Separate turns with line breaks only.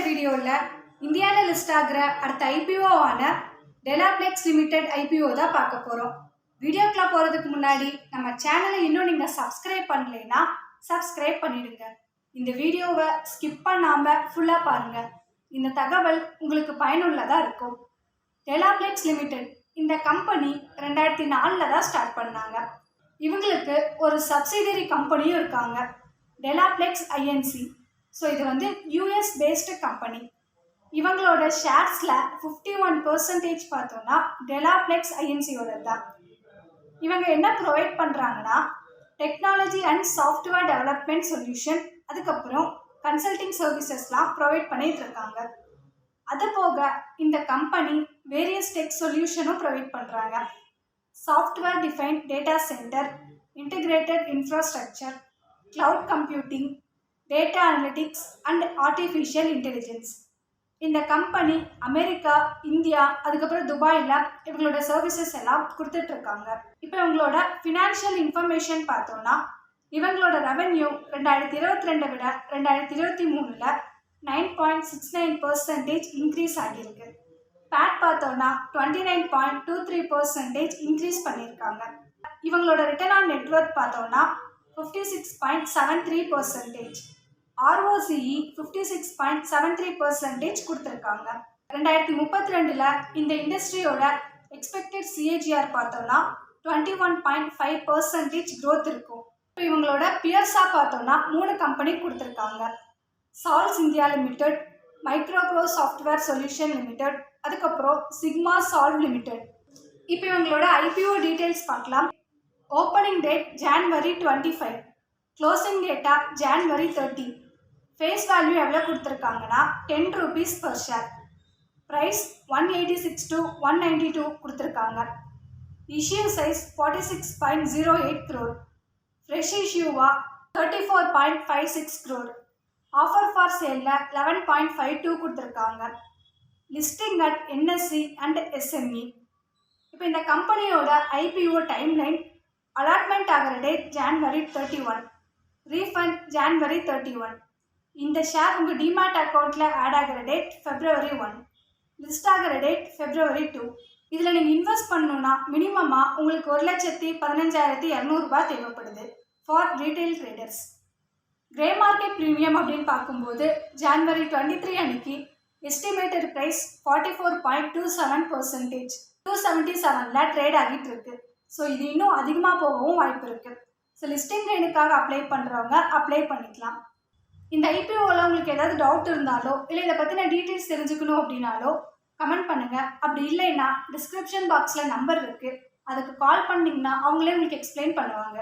வீடியோவில் இந்தியாவில் லிஸ்ட் ஆகிற அடுத்த ஐபிஓவான டெலாப்ளெக்ஸ் லிமிடெட் ஐபிஓ தான் பார்க்க போகிறோம். வீடியோக்குள்ள போகிறதுக்கு முன்னாடி நம்ம சேனலை இன்னும் நீங்கள் சப்ஸ்கிரைப் பண்ணலைன்னா சப்ஸ்கிரைப் பண்ணிடுங்க. இந்த வீடியோவை ஸ்கிப் பண்ணாமல் ஃபுல்லாக பாருங்கள். இந்த தகவல் உங்களுக்கு பயனுள்ளதாக இருக்கும். டெலாப்ளெக்ஸ் லிமிடெட் இந்த கம்பெனி 2004 தான் ஸ்டார்ட் பண்ணாங்க. இவங்களுக்கு ஒரு சப்சிடரி கம்பெனியும் இருக்காங்க, டெலாப்ளெக்ஸ் ஐஎன்சி. ஸோ இது வந்து யூஎஸ் பேஸ்டு கம்பெனி. இவங்களோட ஷேர்ஸில் 51% பார்த்தோன்னா டெலாப்ளெக்ஸ் ஐஎன்சியோட தான். இவங்க என்ன ப்ரொவைட் பண்ணுறாங்கன்னா technology and software development solution, அதுக்கப்புறம் கன்சல்டிங் சர்வீசஸ்லாம் ப்ரொவைட் பண்ணிட்டு இருக்காங்க. அது போக இந்த கம்பெனி வேரியஸ் டெக் சொல்யூஷனும் ப்ரொவைட் பண்ணுறாங்க. Software defined data centre, integrated infrastructure, cloud computing, data analytics and artificial intelligence. இந்த கம்பெனி அமெரிக்கா, இந்தியா, அதுக்கப்புறம் துபாயில் இவங்களோட சர்வீசஸ் எல்லாம் கொடுத்துட்ருக்காங்க. இப்போ இவங்களோட ஃபினான்ஷியல் இன்ஃபர்மேஷன் பார்த்தோன்னா இவங்களோட ரெவென்யூ 2022 விட 2023 9.69% இன்க்ரீஸ் ஆகியிருக்கு. பேட் பார்த்தோன்னா 29.23% இன்க்ரீஸ் பண்ணியிருக்காங்க. இவங்களோட ரிட்டர்ன் ஆன் நெட்வொர்க் பார்த்தோன்னா 56.73%, ROCE 56.73% கொடுத்துருக்காங்க. 2032 இந்த இண்டஸ்ட்ரியோட எக்ஸ்பெக்டட் சிஏஜிஆர் பார்த்தோன்னா 21.5% க்ரோத் இருக்கும். இப்போ இவங்களோட பியர்ஸாக பார்த்தோன்னா 3 கம்பெனி கொடுத்துருக்காங்க. சால்ஸ் India limited, Micropro software solution limited, அதுக்கப்புறம் சிக்மா சால்வ் லிமிடெட். இப்போ இவங்களோட ஐபிஓ டீட்டெயில்ஸ் பார்க்கலாம். ஓப்பனிங் டேட் January 25, க்ளோசிங் டேட்டா January 30. ஃபேஸ் வேல்யூ எவ்வளோ கொடுத்துருக்காங்கன்னா 10 rupees per share. Price 186 to 192 கொடுத்துருக்காங்க. Issue size 46.08 crore. ஃப்ரெஷ் இஷ்யூவா 34.56 crore. ஆஃபர் ஃபார் சேலில் 11.52 கொடுத்துருக்காங்க. Listing at NSE and SME. இப்போ இந்த கம்பெனியோட ஐபிஓ டைம்லைன், அலாட்மெண்ட் ஆகிற டேட் January 31, ரீஃபண்ட் January 31. இந்த ஷேர் உங்கள் டிமேட் அக்கௌண்ட்டில் ஆட் ஆகிற டேட் February 1, லிஸ்ட் ஆகிற டேட் February 2. இதில் நீங்கள் இன்வெஸ்ட் பண்ணணுன்னா மினிமமாக உங்களுக்கு 1,15,200 தேவைப்படுது for retail traders. Grey market premium அப்படின்னு பார்க்கும்போது January 23 அன்னைக்கு எஸ்டிமேட்டட் ப்ரைஸ் 44.27%, 277ல் ட்ரேட் ஆகிட்டு இருக்கு. ஸோ இது இன்னும் அதிகமாக போகவும் வாய்ப்பு இருக்குது. ஸோ லிஸ்டிங் லைனுக்காக அப்ளை பண்ணுறவங்க அப்ளை பண்ணிக்கலாம். இந்த ஐபிஓவில் உங்களுக்கு ஏதாவது டவுட் இருந்தாலோ இல்லை இதை பற்றின டீட்டெயில்ஸ் தெரிஞ்சுக்கணும் அப்படின்னாலோ கமெண்ட் பண்ணுங்கள். அப்படி இல்லைன்னா டிஸ்கிரிப்ஷன் பாக்ஸில் நம்பர் இருக்குது, அதுக்கு கால் பண்ணிங்கன்னா அவங்களே உங்களுக்கு எக்ஸ்பிளைன் பண்ணுவாங்க.